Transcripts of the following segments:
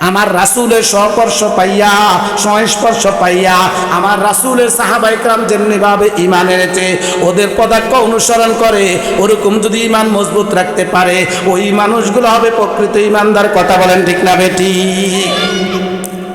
আমার রাসূলের স্পর্শ পাইয়া সংস্পর্শ পাইয়া আমার রাসূলের সাহাবায়ে কেরাম যেমনিভাবে ঈমান এনেছে ওদের পদাঙ্ক অনুসরণ করে ওরকম যদি ঈমান মজবুত রাখতে পারে ওই মানুষগুলো হবে প্রকৃত ঈমানদার। কথা বলেন ঠিক না বেঠিক?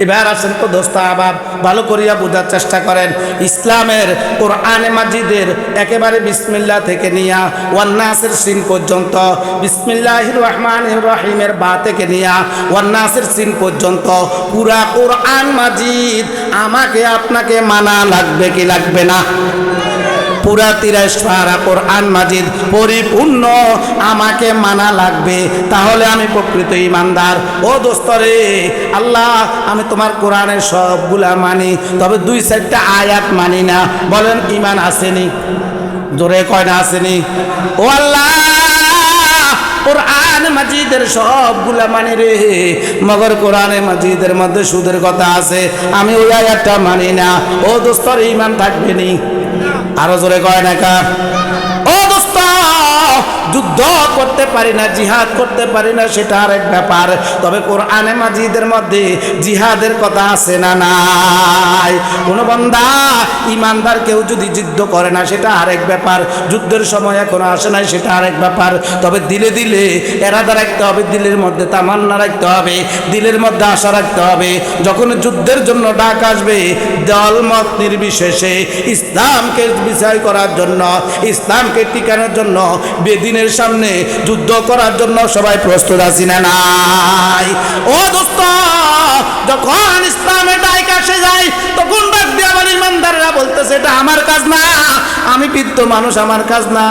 এবার আসেন তো দোস্ত, আবার ভালো করিয়া বোঝার চেষ্টা করেন। ইসলামের কোরআনে মাজিদের একেবারে বিসমিল্লাহ থেকে নিয়া ওয়ান নাসের সিন পর্যন্ত, বিসমিল্লাহির রহমানির রহিমের বা থেকে নিয়া ওয়ান নাসের সিন পর্যন্ত পুরা কোরআন মাজিদ আমাকে আপনাকে মানা লাগবে কি লাগবে না? পুরা 30 পারা কোরআন মাজিদ পরিপূর্ণ আমাকে মানা লাগবে, তাহলে আমি প্রকৃত ঈমানদার। ও দোস্তরে, আল্লাহ আমি তোমার কোরআনের সবগুলা মানি, তবে 2-4টা আয়াত মানি না। বলেন ঈমান আসেনি? জোরে কয় না আসেনি? ও আল্লাহ, কোরআন মাজিদের সবগুলা মানি রে, মগর কোরআনে মাজিদের মধ্যে সুদের কথা আছে, আমি ওই আয়াতটা মানি না। ও দোস্তর, ঈমান থাকবে নি? আরো জোরে কয় না কা? ও দোস্ত, যুদ্ধ করতে পারি না, জিহাদ করতে পারি না, সেটা আরেক ব্যাপার, তবে কোরআনে মাজিদের মধ্যে জিহাদের কথা আছে না নাই? কোন বান্দা ঈমানদার কেউ যদি যুদ্ধ করে না সেটা আরেক ব্যাপার, যুদ্ধের সময় এখনো আসে নাই সেটা আরেক ব্যাপার, তবে দিলে দিলে এরাদা রাখতে হবে, দিলের মধ্যে তামান্না রাখতে হবে, দিলের মধ্যে আশা রাখতে হবে। যখন যুদ্ধের জন্য ডাক আসবে দল মত নির্বিশেষে ইসলামকে বিজয় করার জন্য, ইসলামকে টিকানোর জন্য, বেদিনের সামনে যুদ্ধ করার জন্য সবাই প্রস্তুত আছি না নাই? ও দোস্ত, যখন ইসলামের ডাক আসে যায় তখন ডাক দিয়ে আবার ইমানদাররা বলতেছে এটা আমার কাজ না, আমি বৃদ্ধ মানুষ, আমার কাজ না,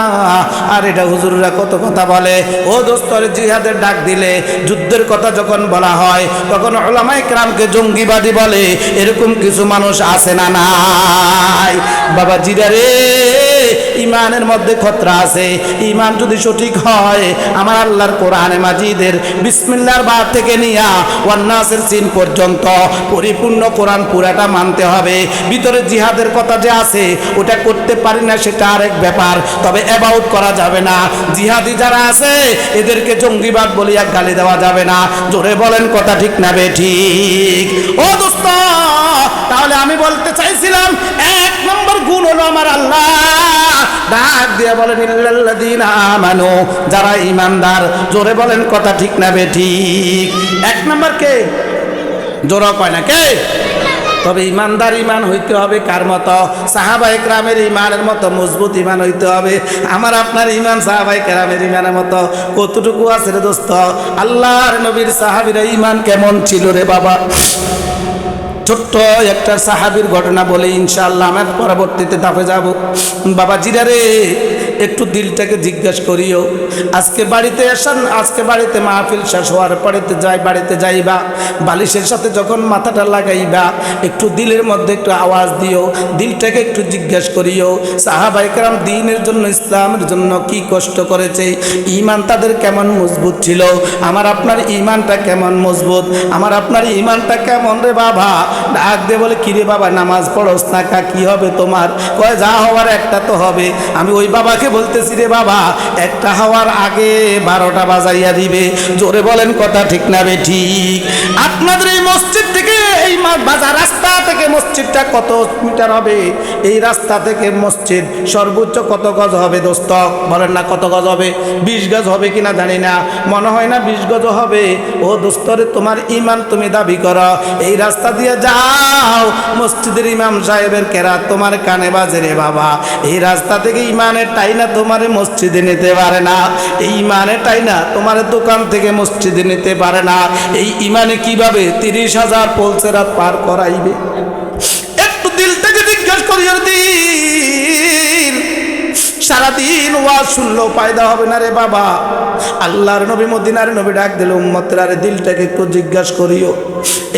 আর এটা হুজুররা কত কথা বলে। ও দোস্তর, জিহাদের ডাক দিলে, যুদ্ধের কথা যখন বলা হয় তখন উলামায়ে কেরামকে জঙ্গিবাদী বলে, এরকম কিছু মানুষ আছে না নাই? বাবা জিরা রে, ঈমানের মধ্যে খতরা আছে। ঈমান যদি সঠিক হয়, আমার আল্লাহর কোরআনে মাজিদের বিসমিল্লাহর বা থেকে নিয়া ওয়ান নাসের সিন পর্যন্ত পরিপূর্ণ কোরআন পুরাটা মানতে হবে। ভিতরে জিহাদের কথা যে আছে ওটা করতে পারি না সেটা আরেক ব্যাপার, তবে এবাউট করা যাবে না। জিহাদি যারা আছে এদেরকে জঙ্গিবাদ বলিয়া গালি দেওয়া যাবে না। জোরে বলেন কথা ঠিক না বেঠিক? ও দোস্ত, তাহলে আমি বলতে চাইছিলাম 1 নম্বর গুণ হলো আমার আল্লাহ ডাক দিয়ে বলেন ইল্লাল্লাযীনা আমানু, যারা ঈমানদার। জোরে বলেন কথা ঠিক না বেঠিক? 1 নম্বর কে? জোরে কয় না কে? তবে ঈমানদার ঈমান হইতে হবে কার মতো? সাহাবায়ে কেরামের ঈমানের মতো মজবুত ঈমান হইতে হবে। আমার আপনার ঈমান সাহাবায়ে কেরামের ঈমানের মতো কতটুকু আছে রে দোস্ত? আল্লাহর নবীর সাহাবীরা ঈমান কেমন ছিল রে বাবা? ছোট্ট একটা সাহাবীর ঘটনা বলে ইনশাআল্লাহ আমরা পরবর্তীতে ধাপে যাব। বাবা জিরা রে, একটু দিলটাকে জিজ্ঞাসা করিও। আজকে বাড়িতে আসেন, আজকে বাড়িতে মাহফিল শেষ হওয়ার বাড়িতে যাইবা, বালিশের সাথে যখন মাথাটা লাগাইবা একটু দিলের মধ্যে একটু আওয়াজ দিও, দিলটাকে একটু জিজ্ঞাসা করিও সাহাবায়ে কেরাম দ্বীনের জন্য, ইসলামের জন্য কি কষ্ট করেছে, ঈমান তাদের কেমন মজবুত ছিল, আমার আপনার ঈমানটা কেমন মজবুত, আমার আপনার ঈমানটা কেমন রে বাবা? ডাক দিয়ে বলে, কিরে বাবা নামাজ পড়োস না কা, কি হবে তোমার? কয় যা হওয়ার একটা তো হবে। আমি ওই বাবাকে বলতেছি রে বাবা, একটা হওয়ার আগে 12টা বাজাইয়া দিবে। জোরে বলেন কথা ঠিক না বেঠিক? আপনাদের এই মসজিদ থেকে, এই বাজার রাস্তা থেকে মসজিদটা কত মিটার হবে? এই রাস্তা থেকে মসজিদ সর্বোচ্চ কত গজ হবে দোস্ত? বলেন না কত গজ হবে? 20 গজ হবে কিনা জানি না, মনে হয় না 20 গজ হবে। ও দোস্তরে, তোমার ঈমান তুমি দাবি করো, এই রাস্তা দিয়ে যাও, মসজিদের ইমাম সাহেবের কেরাত তোমার কানে বাজে রে বাবা। এই রাস্তা থেকে ঈমানের টাইনা তোমারে মসজিদে নিতে পারে না, এই ঈমানের টাইনা তোমার দোকান থেকে মসজিদে নিতে পারে না। এই ঈমানে কিভাবে 30,000 পলসেরাত পার করাইবে? একটু দিল থেকে জিজ্ঞাসা করিও। দিল সারাদিন ওয়াজ শুনলেও ফায়দা হবে না রে বাবা। আল্লাহর নবী, মদিনার নবী ডাক দিল, উম্মতের দিলটাকে একটু জিজ্ঞাসা করিও,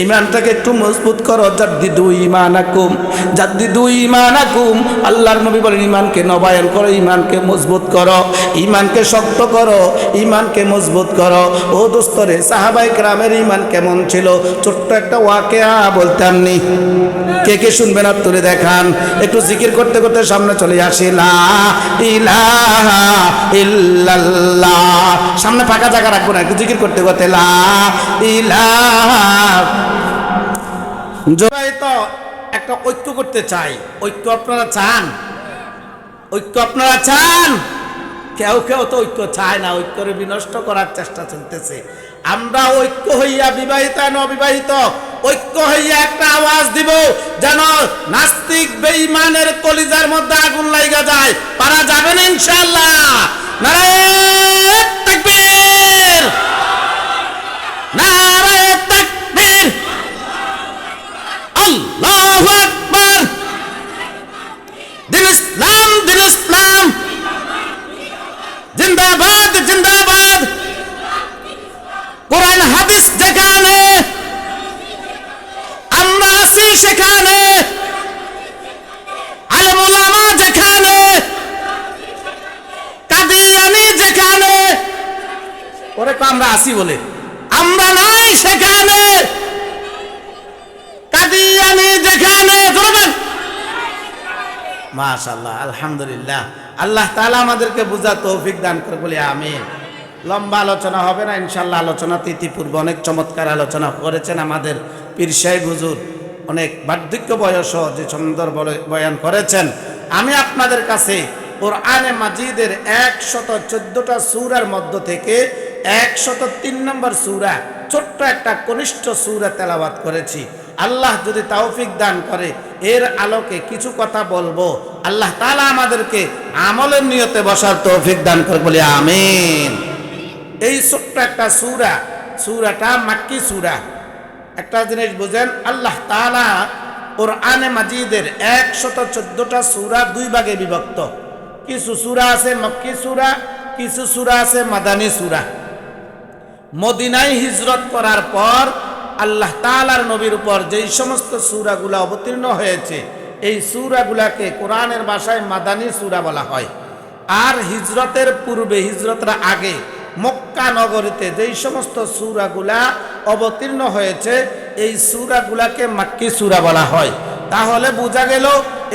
ঈমানটাকে একটু মজবুত করো। জাদ্দিদু ঈমানাকুম, জাদ্দিদু ঈমানাকুম। আল্লাহর নবী বলেন ঈমানকে নবায়ন করো, ঈমানকে মজবুত করো, ঈমানকে শক্ত করো, ঈমানকে মজবুত করো। ও দোস্তরে, সাহাবায়ে কেরামের ঈমান কেমন ছিল? ছোট্ট একটা ওয়াকিয়া বলতাম নি, কে কে শুনবেন আর তুলে দেখান। একটু জিকির করতে করতে সামনে চলে আসি, লা ইলাহা ইল্লাল্লাহ। সামনে ফাঁকা জায়গা রাখবো না, একটু জিকির করতে করতে লা ইলাহা জোড়াই তো একটা ঐক্য করতে চাই। ঐক্য আপনারা চান? ঐক্য আপনারা চান? কেউ কেউ তো ঐক্য চায় না, ঐক্যরে বিনষ্ট করার চেষ্টা চলতেছে। আমরা ঐক্য হইয়া, বিবাহিত আর অবিবাহিত ঐক্য হইয়া একটা আওয়াজ দিব, যেন নাস্তিক বেঈমানের কলিজার মধ্যে আগুন লাগা যায়। পারা যাবে না ইনশাআল্লাহ? নারায়ে তাকবীর, নারায়ে তাকবীর, আল্লাহু আকবার। দিন ইসলাম, দিন ইসলাম, জিন্দাবাদ, জিন্দাবাদ। কোরআন হাদিস যেখানে, আমরা আছি সেখানে। আলেম ওলামা যেখানে, কাদিয়ানী যেখানে, ওরে তো আমরা আছি বলে, আমরা নাই সেখানে। কাদিয়ানী যেখানে, মাশাআল্লাহ, আলহামদুলিল্লাহ। আল্লাহ তাআলা আমাদেরকে বুঝার তৌফিক দান করে বলি আমিন। লম্বা আলোচনা হবে না ইনশাআল্লাহ। আলোচনা ইতিপূর্বে অনেক চমৎকার আলোচনা করেছেন আমাদের পীর সাহেব হুজুর, অনেক বার্ধক্য বয়স যে সুন্দর বয়ান করেছেন। আমি আপনাদের কাছে কোরআনে মাজিদের 114টা সূরার মধ্য থেকে 103 নম্বর সূরা, ছোট্ট একটা কনিষ্ঠ সূরা তেলাওয়াত করেছি। আল্লাহ যদি তৌফিক দান করে এর আলোকে কিছু কথা বলবো। আল্লাহ তাআলা আমাদেরকে আমলের নিয়তে বসার তৌফিক দান করে বলি আমিন। এই ছোট্ট একটা সূরা, সূরাটা মাক্কি সূরা। একটা জিনিস বুঝেন, আল্লাহ তাআলা কোরআনে মাজিদের 114টা সূরা দুই ভাগে বিভক্ত। কিছু সূরা আছে মক্কি সূরা, কিছু সূরা আছে মাদানী সূরা। মদিনায় হিজরত করার পর আল্লাহ তাআলার নবীর উপর যেই সমস্ত সূরাগুলো অবতীর্ণ হয়েছে, এই সূরাগুলাকে কোরআনের ভাষায় মাদানী সূরা বলা হয়। আর হিজরতের পূর্বে, হিজরতের আগে মক্কা নগরীতে যেই সমস্ত সূরাগুলা অবতীর্ণ হয়েছে, এই সূরাগুলাকে মাক্কি সূরা বলা হয়। তাহলে বোঝা গেল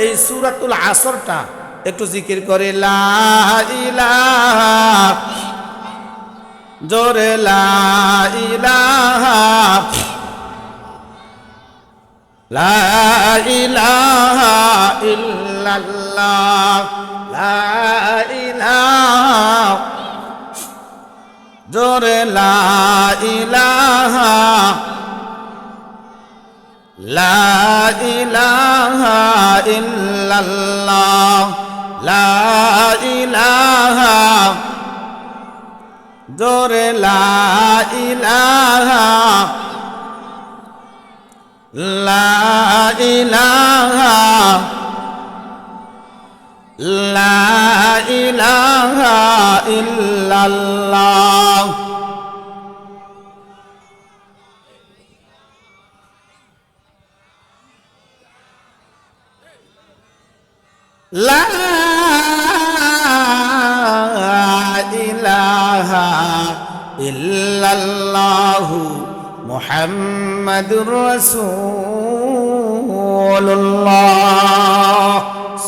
এই সূরাতুল আসরটা, একটু জিকির করে লা ইলাহা, জোরে লা ইলাহা, লা ইলাহা ইল্লাল্লাহ, লা ইলাহা, জোরে লা ইলাহা, লা ইলাহা ইল্লাল্লাহ, লা ইলাহা, জোরে লা ইলাহা, লা ইলাহা, লা ইলাহা ইল্লাল্লাহ। লা ইলাহা ইল্লাল্লাহু মুহাম্মাদুর রাসূলুল্লাহ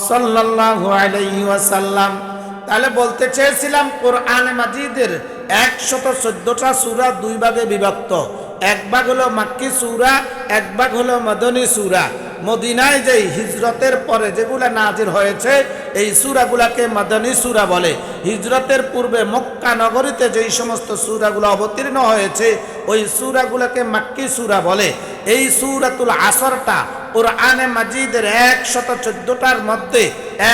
সাল্লাল্লাহু আলাইহি ওয়াসাল্লাম। তাহলে বলতে চেয়েছিলাম কোরআন মাজিদের 114টা সূরা দুই ভাগে বিভক্ত। এক ভাগ হলো মাক্কি সূরা, এক ভাগ হলো মাদানী সূরা। মদিনায় যে হিজরতের পরে যেগুলা নাজিল হয়েছে, এই সূরাগুলাকে মাদানী সূরা বলে। হিজরতের পূর্বে মক্কা নগরীতে যেই সমস্ত সূরাগুলো অবতীর্ণ হয়েছে, ওই সূরাগুলোকে মাক্কি সূরা বলে। এই সূরাতুল আসরটা কোরআনে মাজিদের 114টার মধ্যে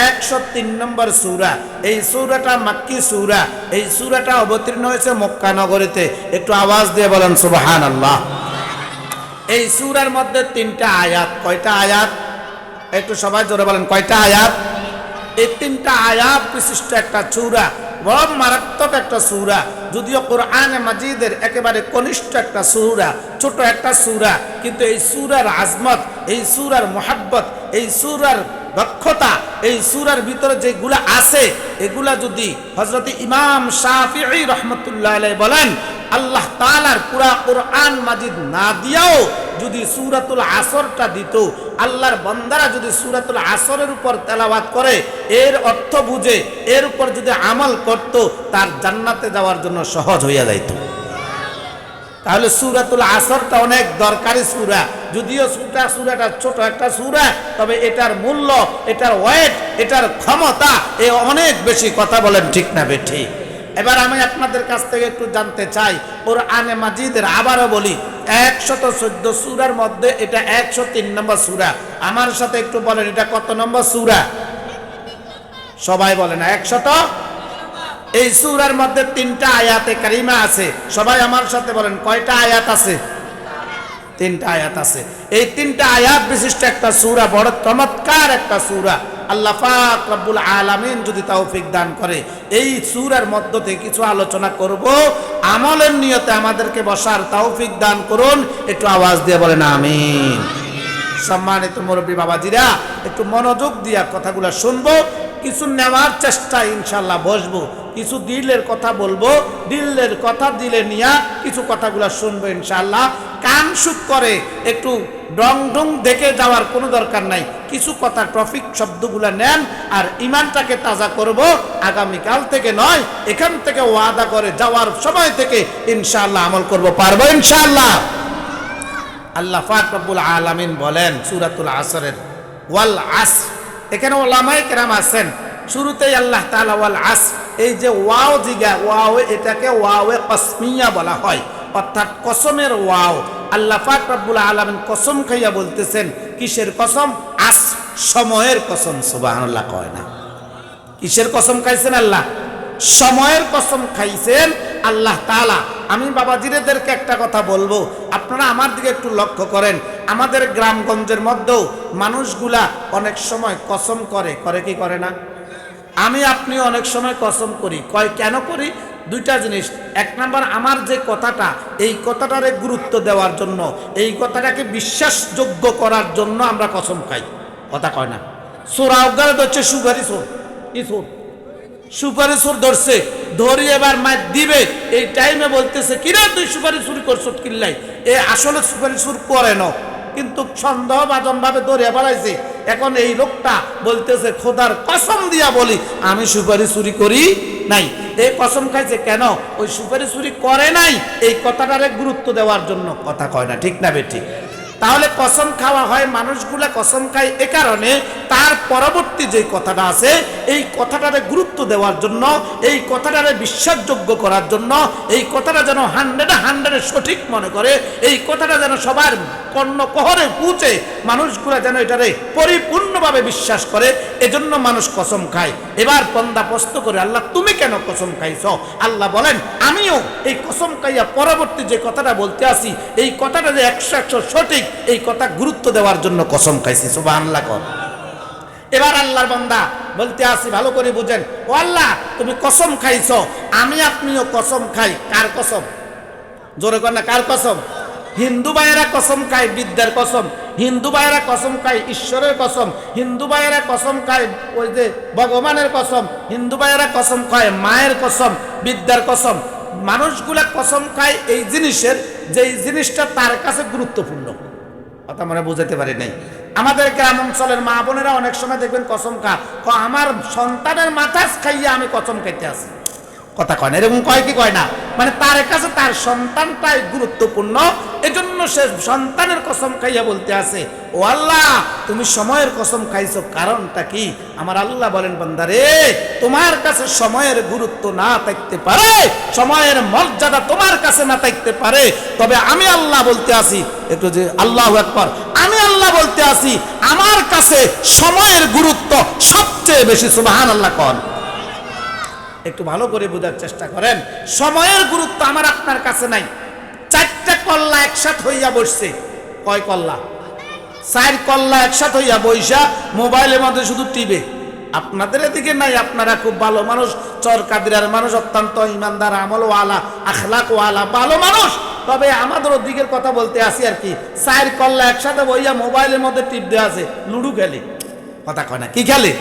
103 নম্বর সূরা। এই সূরাটা মাক্কি সূরা। এই সূরাটা অবতীর্ণ হয়েছে মক্কা নগরীতে। একটু আওয়াজ দিয়ে বলেন সুবহানাল্লাহ। এই সূরার মধ্যে 3টা আয়াত। কয়টা আয়াত? একটু সবাই জোরে বলেন, কয়টা আয়াত? এই 3টা আয়াত বিশিষ্ট একটা সূরা, বড় মারাত্মক একটা সূরা। যদিও কোরআনে মাজিদের একেবারে কনিষ্ঠ একটা সূরা, ছোট একটা সূরা, কিন্তু এই সূরার আজমত, এই সূরার মুহাব্বত, এই সূরার দক্ষতা, এই সূরার ভিতরে যেগুলা আছে, এগুলা যদি হযরত ইমাম শাফিঈ রাহমাতুল্লাহ আলাইহি বলেন, আল্লাহ তাআলার পুরা কোরআন মাজিদ না দিয়াও যদি সূরাতুল আসরটা দিত, আল্লাহর বান্দারা যদি সূরাতুল আসরের উপর তেলাওয়াত করে, এর অর্থ বুঝে এর উপর যদি আমল করত, তার জান্নাতে যাওয়ার জন্য সহজ হইয়া যাইত। তাহলে সূরাতুল আসরটা অনেক দরকারি সূরা, যদিও সূরাটা ছোট একটা সূরা, তবে এটার মূল্য, এটার ওয়েট, এটার ক্ষমতা এ অনেক বেশি। কথা বলেন ঠিক না বেঠিক? এবার আমি আপনাদের কাছ থেকে একটু জানতে চাই, কোরআনে মাজিদের আবারও বলি 114 সূরার মধ্যে এটা 103 নম্বর সূরা। আমার সাথে একটু বলেন এটা কত নম্বর সূরা? সবাই বলেন 100। এই সূরার মধ্যে 3টা আয়াতে কারিমা আছে। সবাই আমার সাথে বলেন কয়টা আয়াত আছে? 3টা আয়াত আছে। এই 3টা আয়াত বিশিষ্ট একটা সূরা, বড় চমৎকার একটা সূরা। আল্লাহ পাক রব্বুল আলামিন যদি তৌফিক দান করে এই সূরার মধ্য থেকে কিছু আলোচনা করব, আমলের নিয়তে আমাদেরকে বসার তৌফিক দান করুন। একটু আওয়াজ দিয়ে বলেন আমিন। সম্মানিত মুরব্বী বাবাজিরা, একটু মনোযোগ দিয়ে কথাগুলো শুনবো, কিছু নেওয়ার চেষ্টা ইনশাল্লাহ বসবো, কিছু দিলের কথা বলবো, দিলের কথা দিলে নিয়া কিছু কথাগুলো শুনবো ইনশাল্লাহ। কান সুখ করে একটু ডং ডং দেখে যাওয়ার কোনো দরকার নাই, কিছু কথা টপিক শব্দগুলো নেন আর ইমানটাকে তাজা করব। আগামীকাল থেকে নয়, এখান থেকে ওয়াদা করে যাওয়ার সময় থেকে ইনশাআল্লাহ আমল করব, পারবো ইনশাআল্লাহ। আল্লাহ পাক রব্বুল আলামিন বলেন সূরাতুল আসরের ওয়াল আসর, এখানে ওলামায়ে কেরাম আছেন, শুরুতেই আল্লাহ তাআলা ওয়াল আসর, এই যে ওয়াও জিগা, ওয়াও এটাকে ওয়াওয়ে কসমিয়া বলা হয়, অর্থাৎ কসমের ওয়াও। আল্লাহ পাক রব্বুল আলামিন কসম খাইয়া বলতেছেন, কিসের কসম? আসর, সময়ের কসম। সুবহানাল্লাহ কয় না? কিসের কসম খাইছেন আল্লাহ? সময়ের কসম খাইছেন আল্লাহ তাআলা। আমি বাবাজিদেরকে একটা কথা বলবো, আপনারা আমার দিকে একটু লক্ষ্য করেন। আমাদের গ্রামগঞ্জের মধ্যেও মানুষগুলা অনেক সময় কসম করে, করে কি করে না? আমি আপনি অনেক সময় কসম করি। কয় কেন করি? দুইটা জিনিস। এক নাম্বার, আমার যে কথাটা, এই কথাটারে গুরুত্ব দেওয়ার জন্য, এই কথাটাকে বিশ্বাসযোগ্য করার জন্য আমরা কসম খাই। কথা কয় না? চোর আউগারে ধরছে, সুপারি চোর, কি চোর? সুপারি চোর ধরছে, ধরি এবার মার দিবে, এই টাইমে বলতেছে কিরে তুই সুপারি চুরি করছ কিল্লাই, এ আসলে সুপারি চুর করে না, কিন্তু সন্দেহভাজন ভাবে ধরে বেড়াইছে। এখন এই লোকটা বলতেছে খোদার কসম দিয়া বলি আমি সুপারি চুরি করি নাই। এই কসম খাইছে কেন? ওই সুপারি চুরি করে নাই এই কথাটারে গুরুত্ব দেওয়ার জন্য। কথা কয় না ঠিক না বেঠিক? তাহলে কসম খাওয়া হয়, মানুষগুলা কসম খায় এ কারণে তার পরবর্তী যে কথাটা আছে এই কথাটারে গুরুত্ব দেওয়ার জন্য, এই কথাটারে বিশ্বাসযোগ্য করার জন্য, এই কথাটা যেন 100 সঠিক মনে করে, এই কথাটা যেন সবার কর্ণকহরে পৌঁছে, মানুষগুলা যেন এটারে পরিপূর্ণভাবে বিশ্বাস করে, এজন্য মানুষ কসম খায়। এবার বন্দা প্রশ্ন করে, আল্লাহ তুমি কেন কসম খাইছ? আল্লাহ বলেন আমিও এই কসম খাইয়া পরবর্তী যে কথাটা বলতে আসি এই কথাটা যে 100 সঠিক, এই কথা গুরুত্ব দেওয়ার জন্য কসম খাইছি। সুবহানাল্লাহ কর। এবার আল্লাহর বান্দা বলতে আসি, ভালো করে বুঝেন। ও আল্লাহ তুমি কসম খাইছো, আমি আপনিও কসম খাই। কার কসম? জোরে কর না, কার কসম? হিন্দু ভাইয়েরা কসম খায় বিদ্যার কসম, হিন্দু ভাইয়েরা কসম খায় ঈশ্বরের কসম, হিন্দু ভাইয়েরা কসম খায় ওই যে ভগবানের কসম, হিন্দু ভাইয়েরা কসম খায় মায়ের কসম, বিদ্যার কসম। মানুষগুলা কসম খায় এই জিনিসের, যেই জিনিসটা তার কাছে গুরুত্বপূর্ণ। কথা মনে বুঝাতে পারি নাই? আমাদের গ্রাম অঞ্চলের মা বোনেরা অনেক সময় দেখবেন কসম খা, আমার সন্তানের মাথা খাইয়া আমি কসম খাইতে আসি। কথা কয় না? এরকম কয় কি কয় না? মানে তার কাছে তার সন্তানটাই গুরুত্বপূর্ণ, এজন্য সে সন্তানের কসম খাইয়া বলতে আছে, ও আল্লাহ তুমি সময়ের কসম খাইছো, কারণটা কি? আমার আল্লাহ বলেন বান্দারে তোমার কাছে সময়ের গুরুত্ব না থাকতে পারে, সময়ের মর্যাদা তোমার কাছে না থাকতে পারে, তবে আমি আল্লাহ বলতে আসি, একটু যে আল্লাহু আকবার, আমি আল্লাহ বলতে আসি আমার কাছে সময়ের গুরুত্ব সবচেয়ে বেশি। সুবহানাল্লাহ কোন? একটু ভালো করে বোঝার চেষ্টা করেন। সময়ের গুরুত্ব আমার আপনার কাছে নাই। 4টা কল্লা একসাথে হইয়া বসছে। কয় কল্লা? 4 কল্লা একসাথে হইয়া বইসা মোবাইলের মধ্যে শুধু টিভি। আপনাদের এদিকে নাই, আপনারা খুব ভালো মানুষ, চরকাদিরার মানুষ, অত্যন্ত ইমানদার, আমলওয়ালা, আখলাকওয়ালা, ভালো মানুষ। তবে আমাদের দিকের কথা বলতে আসি আর কি, 4 কল্লা একসাথে বইয়া মোবাইলের মধ্যে টিপ দেওয়া আছে, লুডু খেলে। কথা কয় না? কি খেলে?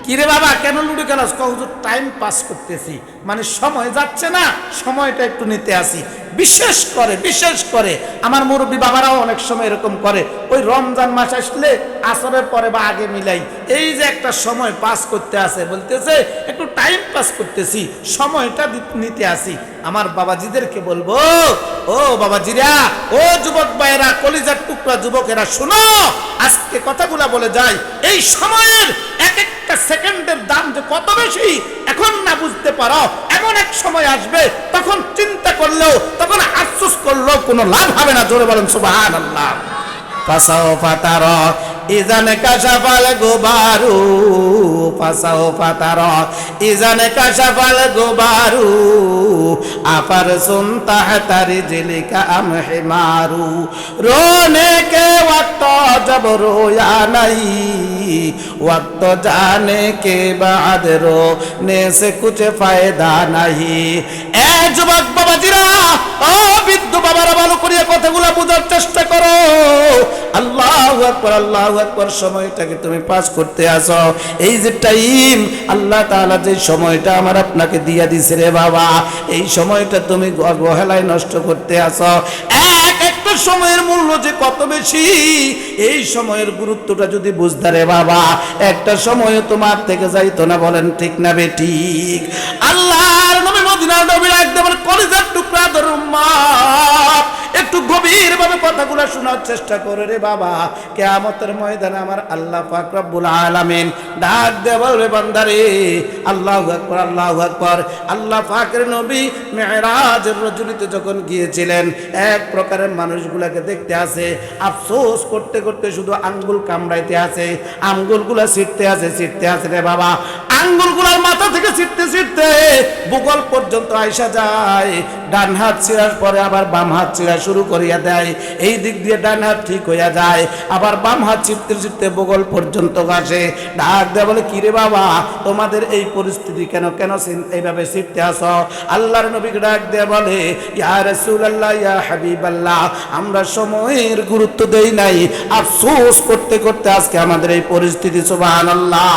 কিরে বাবা কেন লুডো খেলাস? হুজুর টাইম পাস করতেছি, মানে সময় যাচ্ছে না, সময়টা একটু নিতে আসি। বিশেষ করে আমার মুরব্বী বাবারাও অনেক সময় এরকম করে, ওই রমজান মাস আসলে আসরের পরে বা আগে মিলাই, এই যে একটা সময় পাস করতে আসে, বলতেছে একটু টাইম পাস করতেছি, সময়টা নিতে আসি। আমার বাবাজিদেরকে বলবো, ও বাবাজিরা, ও যুবক ভাইয়েরা, কলিজার টুকরা যুবকেরা, শোনো, আজকে কথাগুলা বলে যাই, এই সময়ের এক একটা সেকেন্ডের দাম যে কত বেশি এখন না বুঝতে পারো, এমন এক সময় আসবে তখন চিন্তা করলেও, তখন আফসোস করলেও কোনো লাভ হবে না। জোরে বলেন সুবহানাল্লাহ। ফাসাওফা তারা ইজানে কাশাফাল গুবারু, ফাসাওফা তারা ইজানে কাশাফাল গুবারু, আফার সুন তাহতা রিজলিকা আম হিমারু, रोने के वक्त जब रोया नहीं, वक्त जाने के बाद रोने से कुछ फायदा नहीं। এ যুবক বাবাজিরা, ও বৃদ্ধ বাবারা, ভালো করে কথাগুলো বোঝার চেষ্টা করো। আল্লাহু আকবার, আল্লাহু আকবার। সময়টাকে তুমি পাস করতে আসো, এই যে টাইম আল্লাহ তাআলা যে সময়টা আমার আপনাকে দিয়া দিছে রে বাবা, এই সময়টা তুমি অবহেলায় নষ্ট করতে আসো। একটা সময়ের মূল্য যে কত বেশি, এই সময়ের গুরুত্বটা যদি বুঝতে রে বাবা, একটা সময় তোমার থেকে যাইতো না। বলেন ঠিক না বেঠিক? আল্লাহর নবী মদিনার নবী একদম কলিজার টুকরা উম্মত, একটু গভীর ভাবে কথাগুলো শোনার চেষ্টা করে রে বাবা। কিয়ামতের ময়দানে আমার আল্লাহ পাক রব্বুল আলামিন ডাক দিয়ে বলবে, বান্দারে, আল্লাহু আকবার, আল্লাহু আকবার। আল্লাহ পাকের নবী মেরাজের রজনীতে যখন গিয়েছিলেন, এক প্রকারের মানুষগুলাকে দেখতে আসে, আফসোস করতে করতে শুধু আঙ্গুল কামড়াইতে আছে, আঙ্গুলগুলা ছিটতে আছে রে বাবা। আঙ্গুলগুলার মাথা থেকে ছিটতে বুকল পর্যন্ত আইসা যায়। ডান হাত ছিঁড়ার পরে আবার বাম হাত ছিঁড়া শুরু করিয়া দেয়, এই দিক দিয়ে ডান হাত ঠিক হইয়া যায়, আবার বাম হাত ছিঁড়তে বুকল পর্যন্ত আসে। ডাক দেয় বলে, কিরে বাবা, তোমাদের এই পরিস্থিতি কেন এইভাবে ছিঁড়তে আসো? আল্লাহর নবীকে ডাক দিয়ে বলে, ইয়া রাসূলুল্লাহ, ইয়া হাবিবাল্লাহ, আমরা সময়ের গুরুত্ব দেই নাই, আফসোস করতে করতে আজকে আমাদের এই পরিস্থিতি। সুবহানাল্লাহ।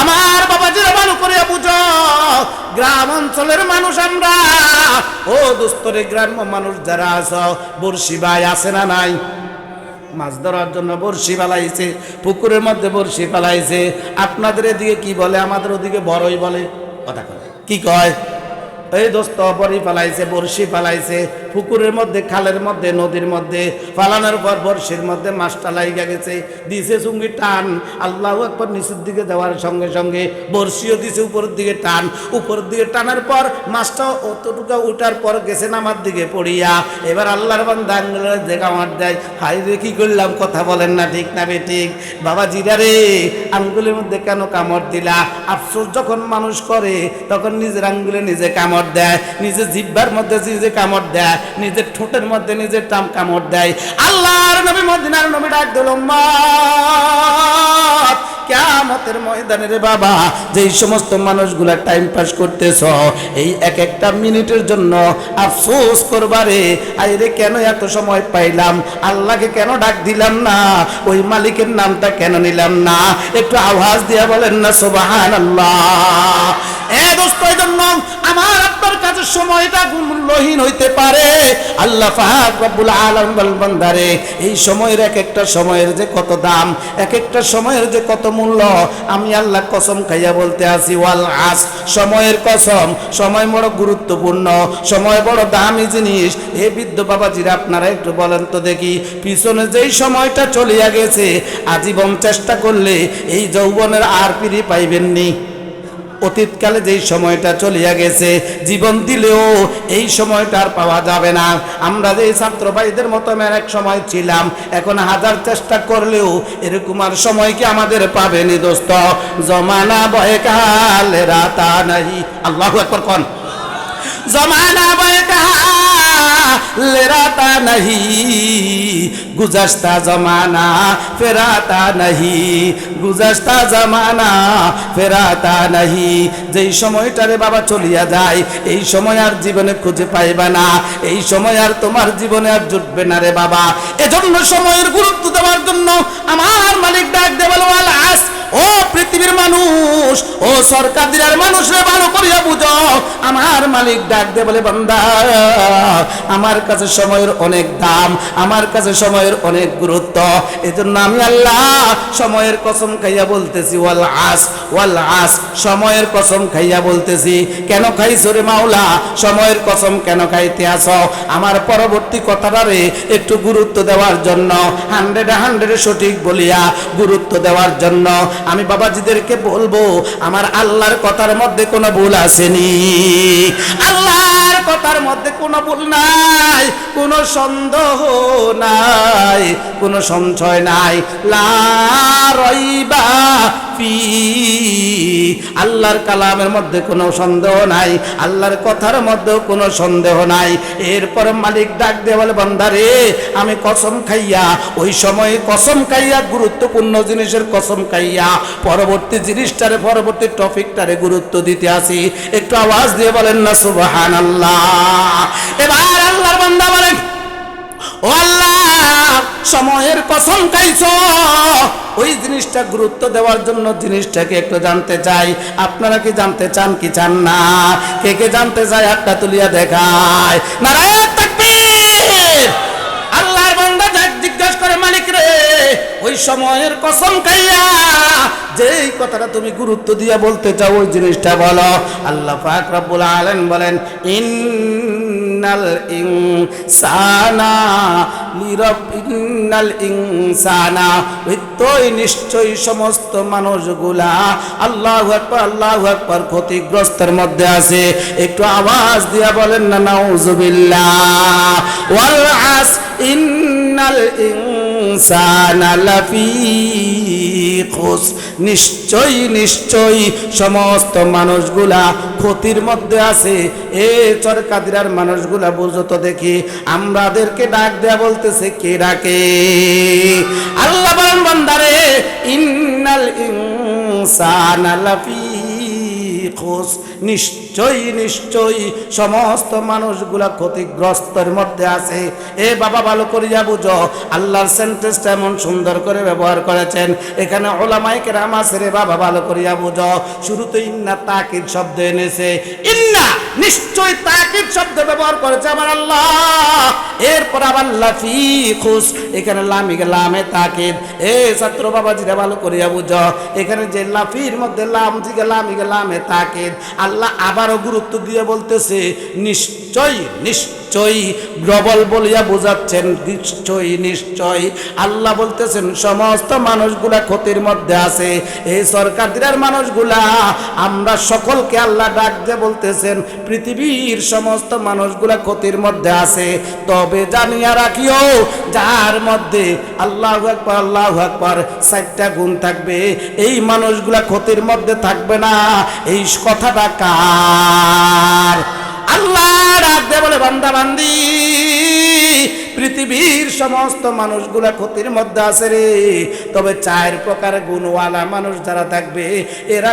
আমার বাবাজিরা ভালো করে বুঝো, গ্রাম অঞ্চলের মানুষ আমরা, ও দোস্তরে গ্রাম্য মানুষ যারা আছো, বড়শি ভাই আছে না নাই? মাছ ধরার জন্য বড়শি ফেলাইছে, পুকুরের মধ্যে বড়শি ফেলাইছে। আপনাদের এদিকে কি বলে? আমাদের ওদিকে বড়ই বলে। কথা কয় কি কয়? এই দোস্ত বড়ি ফেলাইছে, বড়শি ফেলাইছে, পুকুরের মধ্যে, খালের মধ্যে, নদীর মধ্যে ফালানোর পর বড়শির মধ্যে মাছটা লাইগা গেছে, দিছে চুঙ্গি টান, আল্লাহু আকবার, নিচের দিকে দেওয়ার সঙ্গে সঙ্গে বড়শিও দিছে উপরের দিকে টান, উপরের দিকে টানার পর মাছটা অতটুকু উঠার পর গেছে নামার দিকে পড়িয়া। এবার আল্লাহর বান্দা আঙ্গুলের দিকে কামড় দেয়। হাই রে, কি করলাম? কথা বলেন না ঠিক না বেঠিক? বাবা জিরা রে, আঙ্গুলের মধ্যে কেন কামড় দিলা? আফসোস যখন মানুষ করে তখন নিজের আঙ্গুলে নিজে কামড় দেয়, নিজের জিহ্বার মধ্যে নিজে কামড় দেয়, নিজের ঠোঁটের মধ্যে নিজের কামড় দেয়। আল্লাহর নবী মদিনার নবী ডাক দিল, উম্মত, কিয়ামতের ময়দানে রে বাবা, যেই সমস্ত মানুষগুলা টাইম পাস করতেছ, এই এক একটা মিনিটের জন্য আফসোস করবারে, আইরে কেন এত সময় পাইলাম, আল্লাহকে কেন ডাক দিলাম না, ওই মালিকের নামটা কেন নিলাম না? একটু আওয়াজ দিয়া বলেন না সুবহানাল্লাহ। এ দোস্ত, এই জন্য আমার আপনার কাছে সময়টা মূল্যহীন হইতে পারে। আল্লাহ পাক রব্বুল আলামিন বলেন, বান্দারে, এই সময়ের এক একটা সময়ের যে কত দাম, এক একটা সময়ের যে কত মূল্য, আমি আল্লাহ কসম খাইয়া বলতে আছি, ওয়াল আস, সময়ের কসম, সময় বড় গুরুত্বপূর্ণ, সময় বড় দামি জিনিস। এ বৃদ্ধ বাবাজিরা, আপনারা একটু বলেন তো দেখি, পিছনে যেই সময়টা চলিয়া গেছে, আজীবন চেষ্টা করলে এই যৌবনের আর ফিরে পাইবেননি। অতীতকালে যেই সময়টা চলিয়া গেছে, জীবন দিলেও এই সময়টা আর পাওয়া যাবে না। আমরা যে ছাত্র ভাইদের মতো এক সময় ছিলাম, এখন হাজার চেষ্টা করলেও এরকম আর সময় কি আমাদের পাবেনি দোস্ত? জমানা বয়কাল রাতা নাহি, আল্লাহু আকবার কোন, জমানা বয়কাল রাতা নাহি, গুজশতা জমানা ফেরাতা নাহি, গুজশতা জমানা ফেরাতা নাহি। যেই সময়টারে বাবা চলিয়া যায়, এই সময় আর জীবনে খুঁজে পাইবা না, এই সময় আর তোমার জীবনে আর জুটবে না রে বাবা। এজন্য সময়ের গুরুত্ব দেওয়ার জন্য আমার মালিক ডাক দেওয়াল, ও পৃথিবীর মানুষ, ও সরকার দিনের মানুষরে ভালো করিয়া বুঝো। আমার মালিক ডাক দে বলে, বান্দা আমার কাছে সময়ের অনেক দাম, আমার কাছে সময়ের অনেক গুরুত্ব। এজন্য আমি আল্লাহ সময়ের কসম খাইয়া বলতেছি, ওয়াল আস ওয়াল আস, সময়ের কসম খাইয়া বলতেছি। কেন খাইছো রে মাওলা? সময়ের কসম কেন খাইতে আসো? আমার পরবর্তী কথাটারে একটু গুরুত্ব দেওয়ার জন্য, 100 সঠিক বলিয়া গুরুত্ব দেওয়ার জন্য আমি বাবাজিদেরকে বলবো, আমার আল্লাহর কথার মধ্যে কোনো ভুল আসেনি। আল্লাহর কথার মধ্যে কোনো ভুল নাই, কোনো সন্দেহ নাই, কোনো সংশয় নাই। লা রাইবা ফি, আল্লাহর কালামের মধ্যে কোনো সন্দেহ নাই, আল্লাহর কথার মধ্যেও কোনো সন্দেহ নাই। এরপর মালিক ডাক দিয়ে বলে, বান্দারে আমি কসম খাইয়া, ওই সময়ে কসম খাইয়া, গুরুত্বপূর্ণ জিনিসের কসম খাইয়া পরবর্তী জিনিসটারে, পরবর্তী টপিকটারে গুরুত্ব দিতে আসি। একটু আওয়াজ দিয়ে বলেন না সুবহানাল্লাহ। এবার আল্লাহর বান্দা বলেন, ও আল্লাহ সময়ের কসম খাইছো, ওই জিনিসটা গুরুত্ব দেওয়ার জন্য জিনিসটাকে একটু জানতে চাই। আপনারা কি জানতে চান কি চান না? কে কে জানতে চায় হাতটা তুলিয়া দেখায়। নারায়ে তাকবীর। আল্লাহর বান্দা জিজ্ঞাসা করে, মালিক রে ওই সময়ের কসম খাইয়া যেই কথাটা তুমি গুরুত্ব দিয়া বলতে চাও ওই জিনিসটা বলো। আল্লাহ পাক রব্বুল আলামিন বলেন, ইন্নাল ইনসানা লিরাব্বিল ইনসানা, ওই নিশ্চয়ই সমস্ত মানুষগুলা, আল্লাহু আকবার আল্লাহু আকবার, ক্ষতিগ্রস্তের মধ্যে আছে। একটু আওয়াজ দিয়া বলেন না নাউযুবিল্লাহ। ওয়াল আস ইন্নাল ইনসানা লাফি খুস, নিশ্চয়ই নিশ্চয়ই সমস্ত মানুষগুলা ক্ষতির মধ্যে আছে। এ চরকাদিরার মানুষগুলা বুঝো তো দেখি, আমাদেরকে ডাক দেয়া বলতেছে, কে ডাকে? আল্লাহ বলেন, বান্দারে ইন্নাল ইনসানা লাফি খুস, নিশ্চয়ই নিশ্চয়ই সমস্ত মানুষগুলা ক্ষতিগ্রস্তের মধ্যে আছে। এ বাবা ভালো করিয়া বুঝো, আল্লাহর সেন্টেন্সটা এমন সুন্দর করে ব্যবহার করেছেন, এখানে ওলামায়ে কেরাম আছে রে বাবা ভালো করিয়া বুঝো। শুরুতে ইন্না তাকিদ শব্দ এনেছে, ইন্না নিশ্চয় তাকিদ শব্দ ব্যবহার করেছে আমার আল্লাহ। এরপর আবার লাফি খুস, এখানে লামে তাকিদ। এ ছাত্র বাবাজিরা ভালো করিয়া বুঝো, এখানে যে লাফির মধ্যে লাম থেকে লামে তাকিদ, আল্লাহ আবারও গুরুত্ব দিয়ে বলতেছে নিশ্চয়ই নিশ্চয়ই, ডবল বলিয়া বোঝাচ্ছেন নিশ্চয়ই নিশ্চয়ই। আল্লাহ বলতেছেন সমস্ত মানুষগুলা ক্ষতির মধ্যে আছে। এই সরকারের মানুষগুলা, আমরা সকলকে আল্লাহ ডাক দিয়ে বলতেছেন পৃথিবীর সমস্ত মানুষগুলা ক্ষতির মধ্যে আছে। তবে জানিয়া রাখিও, যার মধ্যে আল্লাহু আকবার আল্লাহু আকবার 4টা গুণ থাকবে, এই মানুষগুলা ক্ষতির মধ্যে থাকবে না। এই কথাটা কার? আল্লাহ ডাক দিয়ে বলে, বান্দা বান্দি পৃথিবীর সমস্ত মানুষগুলা ক্ষতির মধ্যে আছে রে। তবে 4 প্রকার গুণওয়ালা মানুষ যারা থাকবে, এরা